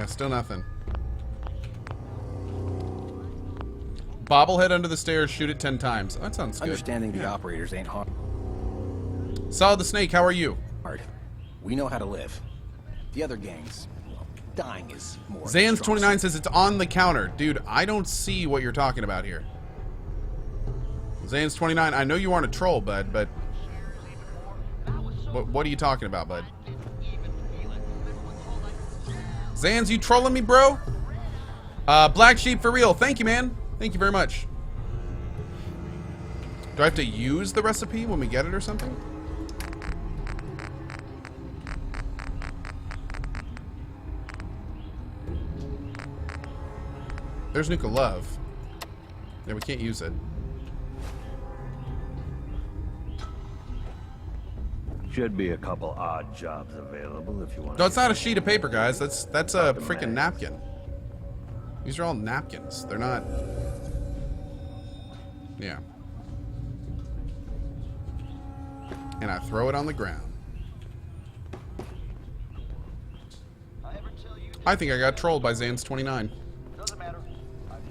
Yeah, still nothing. Bobblehead under the stairs, shoot it 10 times. Oh, that sounds good. Understanding the operators ain't hard. Solid the Snake, how are you? We know how to live. The other gangs, well, dying is more. Zans29 says it's on the counter. Dude, I don't see what you're talking about here. Zans29, I know you aren't a troll, bud, but... What are you talking about, bud? Zans, you trolling me, bro? Black Sheep for real. Thank you, man. Thank you very much. Do I have to use the recipe when we get it or something? There's Nuka Love. Yeah, we can't use it. Should be a couple odd jobs available if you want. No, it's not a sheet of paper, guys. That's a freaking napkin. These are all napkins. They're not... Yeah. And I throw it on the ground. I think I got trolled by Zans29.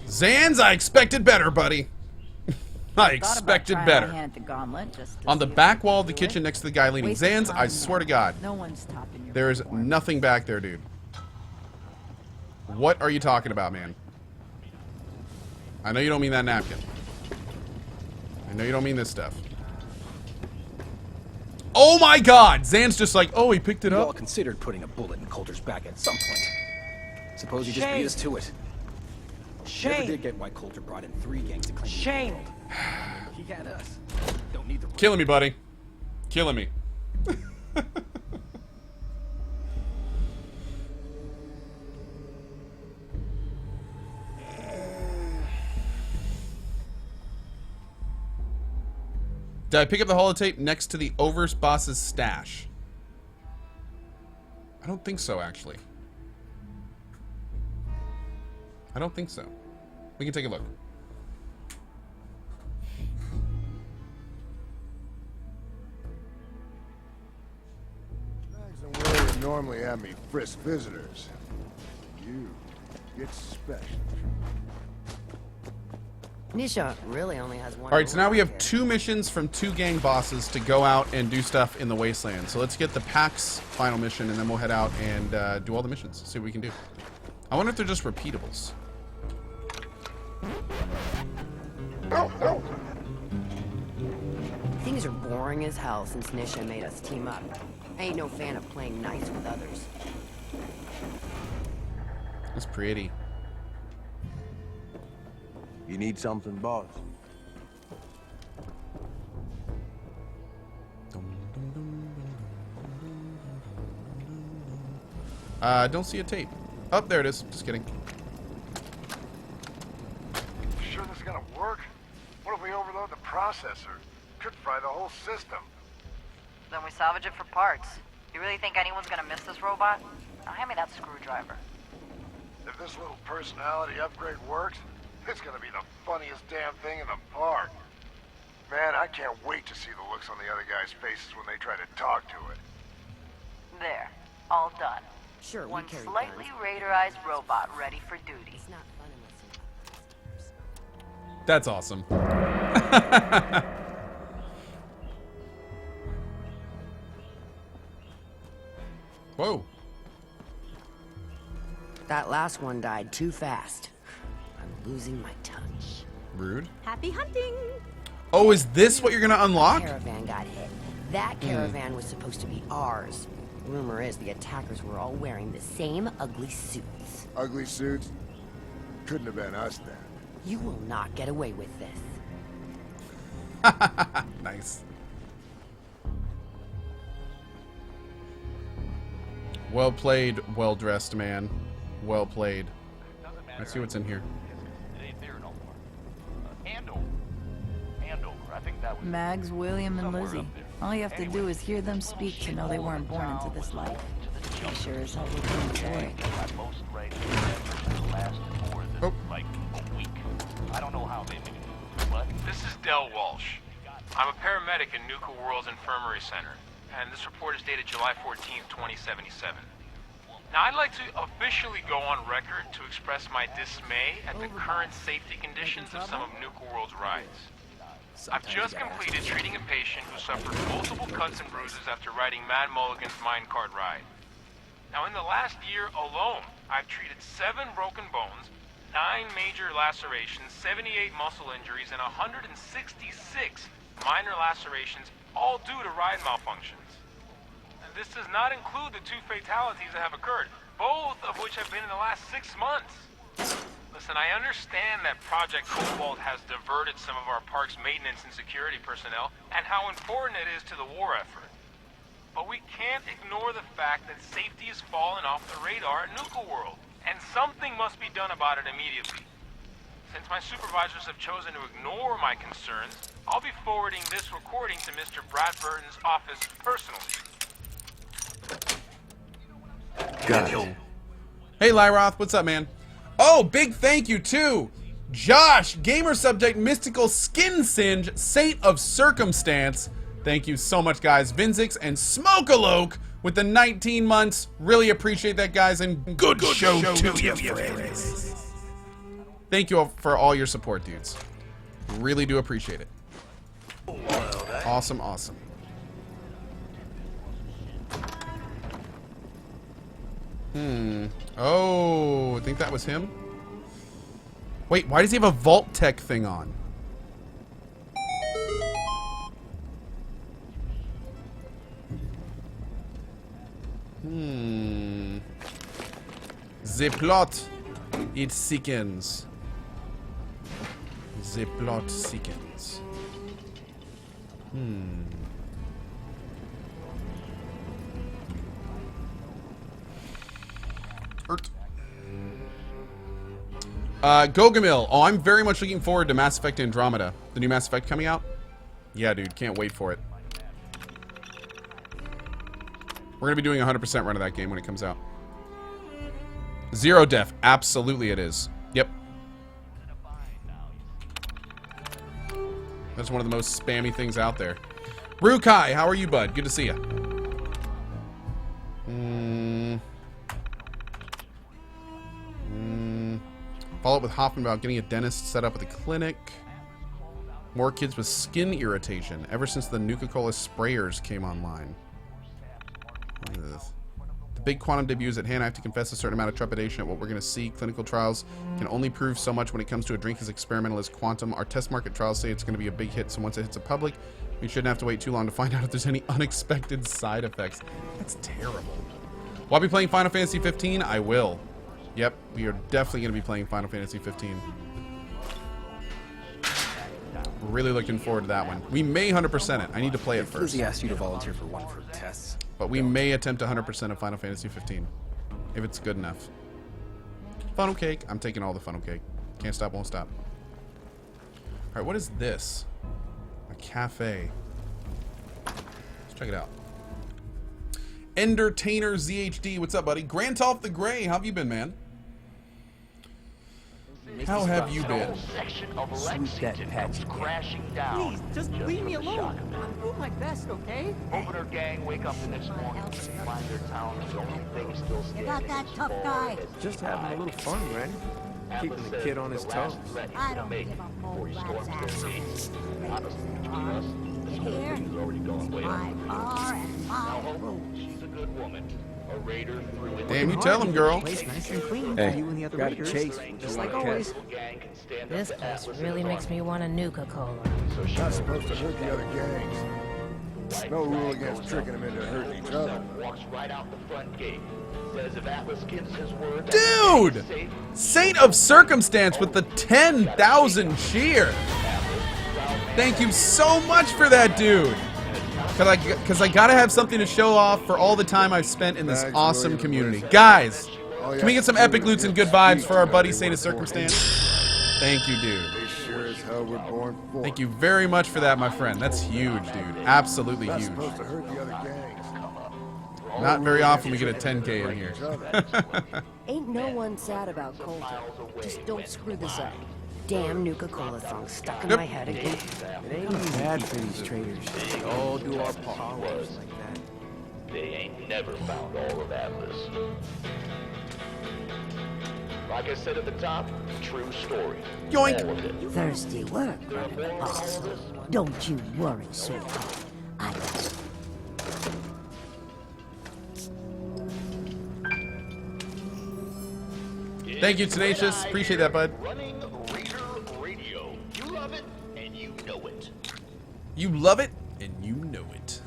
Zans, I expected better, buddy. I expected better. On the back wall of the kitchen next to the guy leaning. Zans, I swear to God. There is nothing back there, dude. What are you talking about, man? I know you don't mean that napkin. I know you don't mean this stuff. Oh my God! Zan's just like, oh, he picked it up. We all considered putting a bullet in Coulter's back at some point. Suppose you just beat us to it. Shame. Never did get why Coulter brought in 3 gangs to claim Shame. He got us. Don't need the Killing me, buddy. Killing me. Did I pick up the holotape next to the Overboss's stash? I don't think so, actually. I don't think so. We can take a look. Mags and William normally have me frisk visitors. You get special. Nisha really only has one. Alright, so now we have 2 missions from 2 gang bosses to go out and do stuff in the Wasteland. So let's get the PAX final mission, and then we'll head out and do all the missions. See what we can do. I wonder if they're just repeatables. Things are boring as hell since Nisha made us team up. I ain't no fan of playing nice with others. That's pretty. You need something, boss? Don't see a tape. Oh, there it is. Just kidding. Sure this is gonna work? What if we overload the processor? Could fry the whole system. Then we salvage it for parts. You really think anyone's gonna miss this robot? Now hand me that screwdriver. If this little personality upgrade works, it's gonna be the funniest damn thing in the park. Man, I can't wait to see the looks on the other guys' faces when they try to talk to it. There. All done. Sure, One we carry slightly guns. radarized robot ready for duty. It's not fun unless you... That's awesome. Whoa. That last one died too fast. I'm losing my touch. Rude. Happy hunting! Oh, is this what you're gonna unlock? Caravan got hit. That caravan was supposed to be ours. Rumor is the attackers were all wearing the same ugly suits. Ugly suits? Couldn't have been us then. You will not get away with this. Nice. Well played, well-dressed man. Well played. Let's see what's in here. Mags, William, and Lizzie. All you have to do is hear them speak to know they weren't born into this life. They sure as hell look enjoy. Oh. I don't know how they do it. What? This is Del Walsh. I'm a paramedic in Nuka-World's Infirmary Center, and this report is dated July 14th, 2077. Now, I'd like to officially go on record to express my dismay at the current safety conditions of some of Nuka-World's rides. I've just completed treating a patient who suffered multiple cuts and bruises after riding Mad Mulligan's minecart ride. Now, in the last year alone, I've treated 7 broken bones, 9 major lacerations, 78 muscle injuries, and 166 minor lacerations, all due to ride malfunctions. And this does not include the 2 fatalities that have occurred, both of which have been in the last 6 months. Listen, I understand that Project Cobalt has diverted some of our park's maintenance and security personnel, and how important it is to the war effort. But we can't ignore the fact that safety has fallen off the radar at Nuka-World, and something must be done about it immediately. Since my supervisors have chosen to ignore my concerns, I'll be forwarding this recording to Mr. Bradburton's office personally. Got it. Hey, Lyroth, what's up, man? Oh, big thank you to Josh, gamer subject, mystical skin singe, saint of circumstance. Thank you so much, guys. Vinzix and Smokaloke with the 19 months. Really appreciate that, guys, and good show to you, friends. Thank you all for all your support, dudes. Really do appreciate it. Awesome, awesome. Oh, I think that was him. Wait, why does he have a Vault Tech thing on? The plot, it sickens. The plot sickens. Gogamil. Oh, I'm very much looking forward to Mass Effect Andromeda. The new Mass Effect coming out? Yeah, dude. Can't wait for it. We're going to be doing a 100% run of that game when it comes out. Zero Def. Absolutely it is. Yep. That's one of the most spammy things out there. Rukai, how are you, bud? Good to see you. Follow up with Hoffman about getting a dentist set up at the clinic. More kids with skin irritation ever since the Nuka-Cola sprayers came online. Ugh. The big quantum debut is at hand. I have to confess a certain amount of trepidation at what we're going to see. Clinical trials can only prove so much when it comes to a drink as experimental as quantum. Our test market trials say it's going to be a big hit, so once it hits the public, we shouldn't have to wait too long to find out if there's any unexpected side effects. That's terrible. Will I be playing Final Fantasy 15? I will. Yep, we are definitely going to be playing Final Fantasy 15. We're really looking forward to that one. We may 100% it. I need to play it first. Lizzie asked you to volunteer for one of her tests. But we may attempt 100% of Final Fantasy 15. If it's good enough. Funnel cake. I'm taking all the funnel cake. Can't stop, won't stop. Alright, what is this? A cafe. Let's check it out. Entertainer ZHD. What's up, buddy? Grantolf the Grey. How have you been, man? How have you been? Please, just leave me alone. I'm doing my best, okay? Opener gang wake up the next morning, find their town, the only thing still standing. You got that tough guy. Just having a little fun, Randy. Keeping the kid on his toes. I don't give a mold rat's ass. Here, my bar and my rules. She's a good woman. A raider through it. Damn, you tell him, girl. Place nice and clean Hey, for you and the other gotta raiders. chase. Just like always. This place really makes me want a Nuka-Cola. Not supposed to hurt the other gangs. No rule against tricking them into hurting each other. Walks right out the front gate. Says if Atlas gives his word, Dude! Saint of Circumstance with the 10,000 cheer. Thank you so much for that, dude. Because I gotta have something to show off for all the time I've spent in this awesome community. Guys, can we get some epic loots and good vibes for our buddy Saint of Circumstance? Thank you, dude. Sure as hell we're born for. Thank you very much for that, my friend. That's huge, dude. Absolutely huge. Supposed to hurt the other gangs. Not very often we get a 10K in here. Ain't no one sad about Colton. Just don't screw this up. Damn Nuka-Cola song stuck in my head again. It ain't bad for these traders. We all do our part. Like that. They ain't never found all of Atlas. Like I said at the top, true story. Yoink! All of it. Thirsty work, running the boss. Don't you worry, sweetheart. I got it. Thank you, Tenacious. Appreciate that, bud. Running Reader Radio. You love it, and you know it. You love it, and you know it.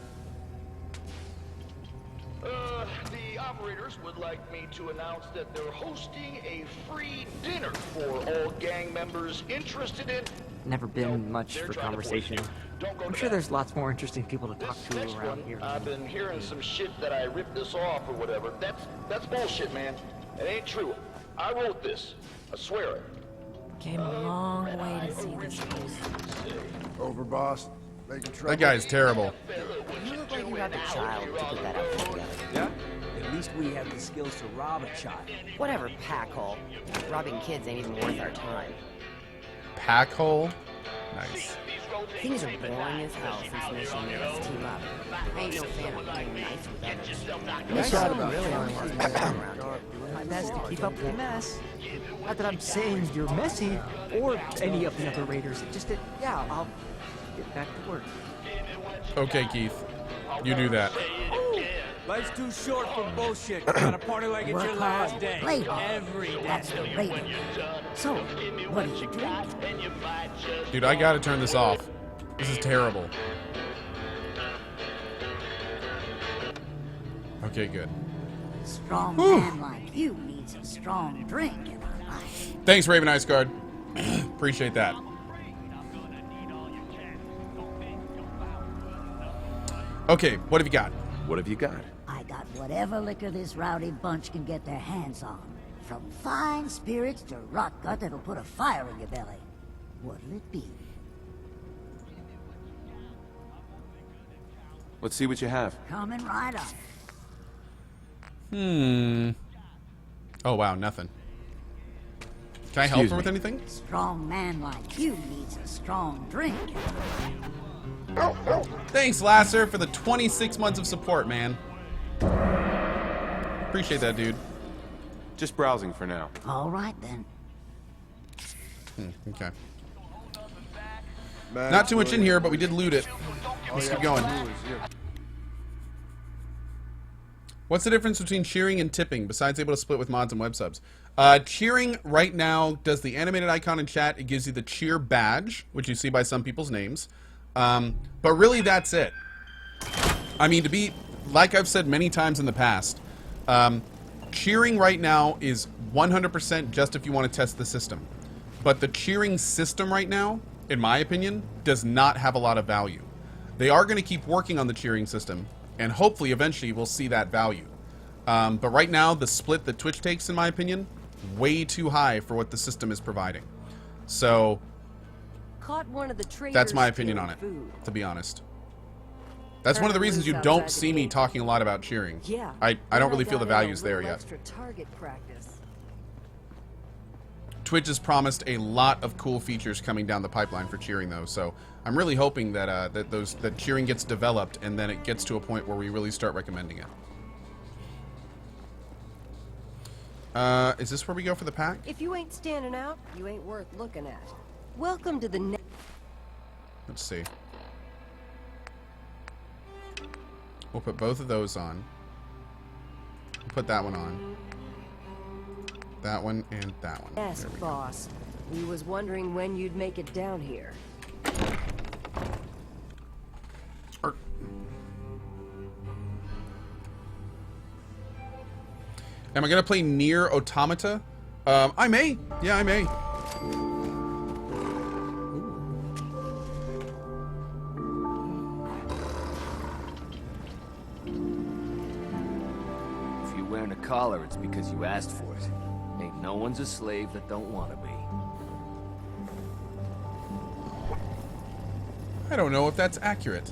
The operators would like me to announce that they're hosting a free dinner for all gang members interested in... Never been much for conversation. I'm sure there's lots more interesting people to talk to around here. I've been hearing some shit that I ripped this off or whatever. That's bullshit, man. It ain't true. I wrote this. I swear it. Came a long way to see this place. Over, boss. Making trouble. That guy's terrible. You look like you have a child to put that outfit together. Yeah? At least we have the skills to rob a child. Whatever, packhole. Robbing kids ain't even worth our time. Pack hole? Nice. Things are boring as hell since Mission made us team up. I ain't no fan of being nice with others. Mission really only wants to mess around here. My best to keep up with the mess. Not that I'm saying you're messy, or any of the other raiders. It's just that, yeah, I'll get back to work. Okay, Keith. You do that. Life's too short for bullshit. Gotta party like it's your Work last hard, day. play hard. Every day. That's the radio. So, what did you do? Dude, I gotta turn this off. This is terrible. Okay, good. Strong Whew. man like you needs a strong drink in our life. Thanks, Raven Ice Guard. Appreciate that. Okay, what have you got? What have you got? I got whatever liquor this rowdy bunch can get their hands on. From fine spirits to rock gut that'll put a fire in your belly. What'll it be? Let's see what you have. Coming right up. Oh, wow, nothing. Can I help Excuse her with me. anything? Strong man like you needs a strong drink. Thanks, Lasser, for the 26 months of support, man. Appreciate that, dude. Just browsing for now. All right, then. Okay. Not too much in here, but we did loot it. Let's keep going. What's the difference between cheering and tipping, besides able to split with mods and web subs? Cheering right now does the animated icon in chat. It gives you the cheer badge, which you see by some people's names. But really, that's it. I mean, to be, like I've said many times in the past, cheering right now is 100% just if you want to test the system. But the cheering system right now, in my opinion, does not have a lot of value. They are going to keep working on the cheering system, and hopefully eventually we'll see that value. But right now, the split that Twitch takes, in my opinion, way too high for what the system is providing. So Caught one of the traders that's my opinion on it, stealing food. to be honest. That's one of the reasons you don't see me talking a lot about cheering. Yeah. I don't really Then feel the got in a value's there little yet. Extra target practice. Twitch has promised a lot of cool features coming down the pipeline for cheering, though. So I'm really hoping that that cheering gets developed and then it gets to a point where we really start recommending it. Is this where we go for the pack? If you ain't standing out, you ain't worth looking at. Welcome to the Let's see. We'll put both of those on. We'll put that one on. That one and that one. Yes, There we go. boss. We was wondering when you'd make it down here. Am I gonna play Nier Automata? I may. Yeah, I may. If you're wearing a collar, it's because you asked for it. Ain't no one's a slave that don't want to be. I don't know if that's accurate.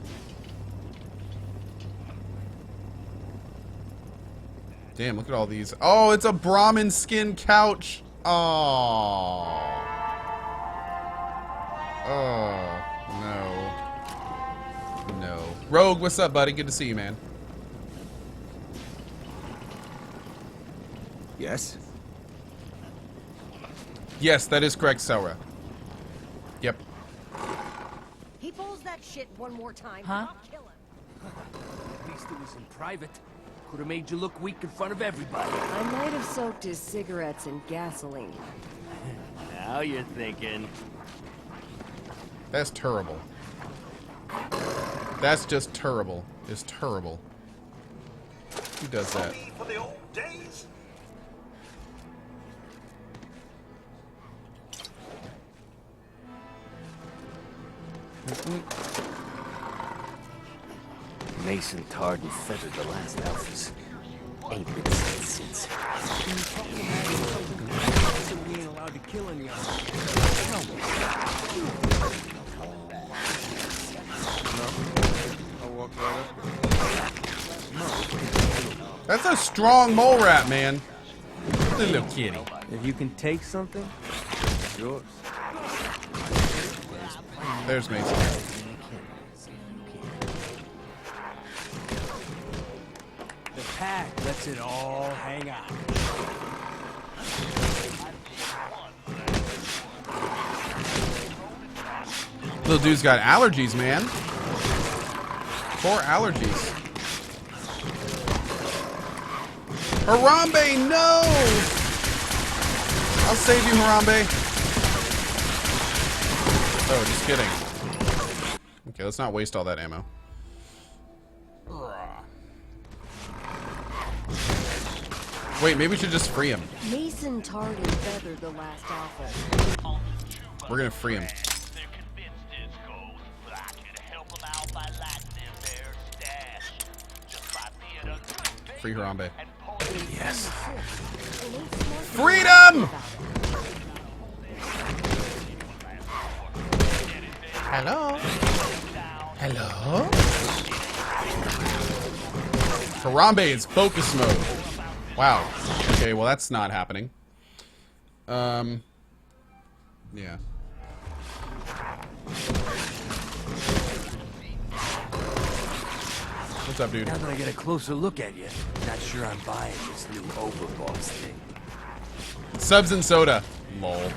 Damn, look at all these. Oh, it's a Brahman skin couch. Oh. Oh, no. No. Rogue, what's up, buddy? Good to see you, man. Yes? Yes, that is correct, Sora. Yep. He pulls that shit one more time. Huh? I'll kill him. At least it was in private. Could have made you look weak in front of everybody. I might have soaked his cigarettes in gasoline. Now you're thinking. That's terrible. That's just terrible. It's terrible. Who does that? For the old days? Mason tarred and feathered the last alphas. Ain't been seen since. We ain't allowed to kill any of them. No. I'll walk right up. That's a strong mole rat, man. The little kitty. If you can take something, it's yours. There's Mason. The pack lets it all hang out. Little dude's got allergies, man. Poor allergies. Harambe, no! I'll save you, Harambe. Oh, just kidding. Okay, let's not waste all that ammo. Wait, maybe we should just free him. Mason tarred and feathered the last alpha. We're gonna free him. Free Harambe. Yes. Freedom! Hello? Hello? Harambe is focus mode. Wow. Okay, well that's not happening. Yeah. What's up, dude? Now that I get a closer look at you, not sure I'm buying this new overboss thing. Subs and soda. Lol.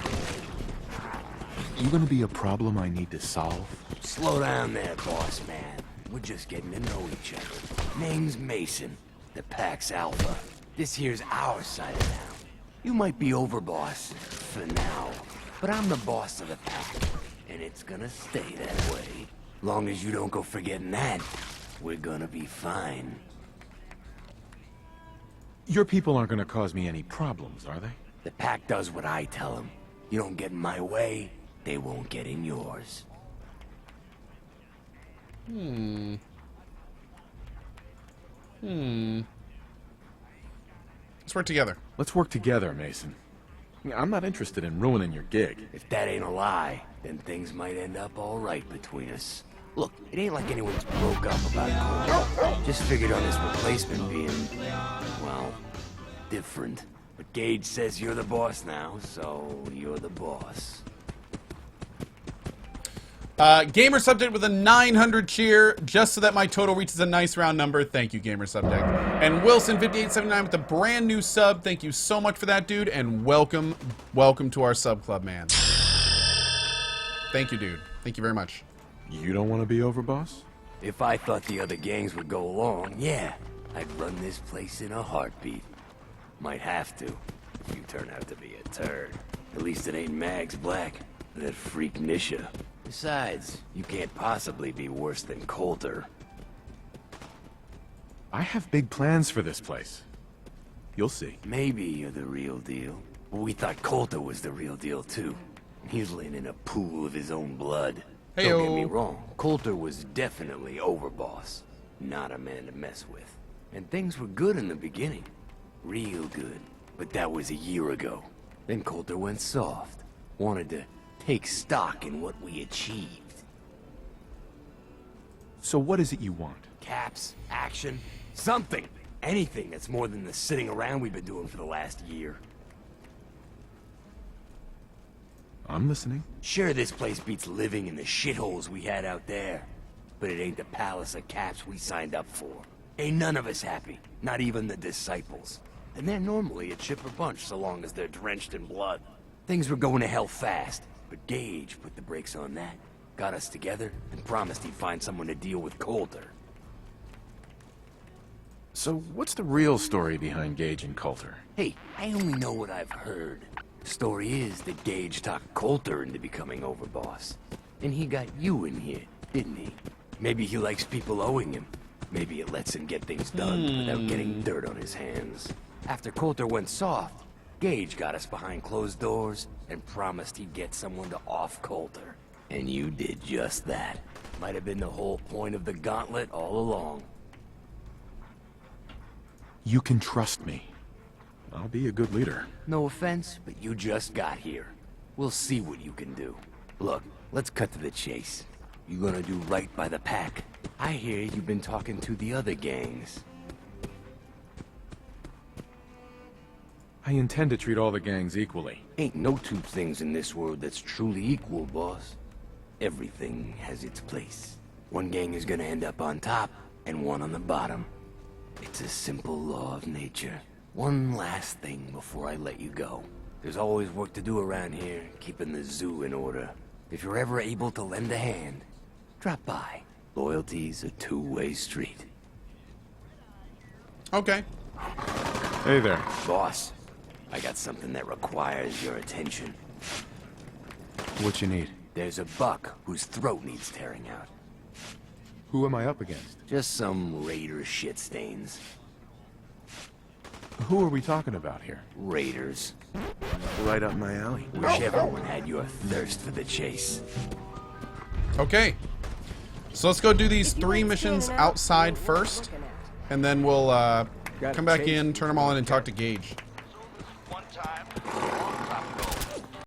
You gonna be a problem I need to solve? Slow down there, boss man. We're just getting to know each other. Name's Mason. The pack's Alpha. This here's our side of town. You might be overboss for now, but I'm the boss of the pack, and it's gonna stay that way. Long as you don't go forgetting that, we're gonna be fine. Your people aren't gonna cause me any problems, are they? The pack does what I tell them. You don't get in my way, they won't get in yours. Let's work together. Let's work together, Mason. I'm not interested in ruining your gig. If that ain't a lie, then things might end up all right between us. Look, it ain't like anyone's broke up about Cole. Just figured on his replacement being, well, different. But Gage says you're the boss now, so you're the boss. Gamer Subject with a 900 cheer, just so that my total reaches a nice round number. Thank you, Gamer Subject. And Wilson5879 with a brand new sub. Thank you so much for that, dude. And welcome to our sub club, man. Thank you, dude. Thank you very much. You don't want to be overboss? If I thought the other gangs would go along, yeah, I'd run this place in a heartbeat. Might have to, if you turn out to be a turd. At least it ain't Mags Black, that freak Nisha. Besides, you can't possibly be worse than Coulter. I have big plans for this place. You'll see. Maybe you're the real deal. But we thought Coulter was the real deal, too. He's laying in a pool of his own blood. Hey-o. Don't get me wrong, Coulter was definitely overboss. Not a man to mess with. And things were good in the beginning. Real good. But that was a year ago. Then Coulter went soft. Wanted to take stock in what we achieved. So what is it you want? Caps, action, something. Anything that's more than the sitting around we've been doing for the last year. I'm listening. Sure, this place beats living in the shitholes we had out there. But it ain't the palace of caps we signed up for. Ain't none of us happy. Not even the disciples. and they're normally a chipper bunch so long as they're drenched in blood. Things were going to hell fast, but Gage put the brakes on that, got us together, and promised he'd find someone to deal with Coulter. So what's the real story behind Gage and Coulter? Hey, I only know what I've heard. The story is that Gage talked Coulter into becoming overboss. And he got you in here, didn't he? Maybe he likes people owing him. Maybe it lets him get things done without getting dirt on his hands. After Coulter went soft, Gage got us behind closed doors and promised he'd get someone to off Coulter. And you did just that. Might have been the whole point of the gauntlet all along. You can trust me. I'll be a good leader. No offense, but you just got here. We'll see what you can do. Look, let's cut to the chase. You gonna do right by the pack? I hear you've been talking to the other gangs. I intend to treat all the gangs equally. Ain't no two things in this world that's truly equal, boss. Everything has its place. One gang is gonna end up on top, and one on the bottom. It's a simple law of nature. One last thing before I let you go. There's always work to do around here, keeping the zoo in order. If you're ever able to lend a hand, drop by. Loyalty's a two-way street. Okay. Hey there. Boss, I got something that requires your attention. What you need? There's a buck whose throat needs tearing out. Who am I up against? Just some raider shit stains. Who are we talking about here? Raiders. Right up my alley. Wish everyone had your thirst for the chase. Okay. So let's go do these 3 missions outside first, and then we'll come back in, turn them all in, and talk to Gage.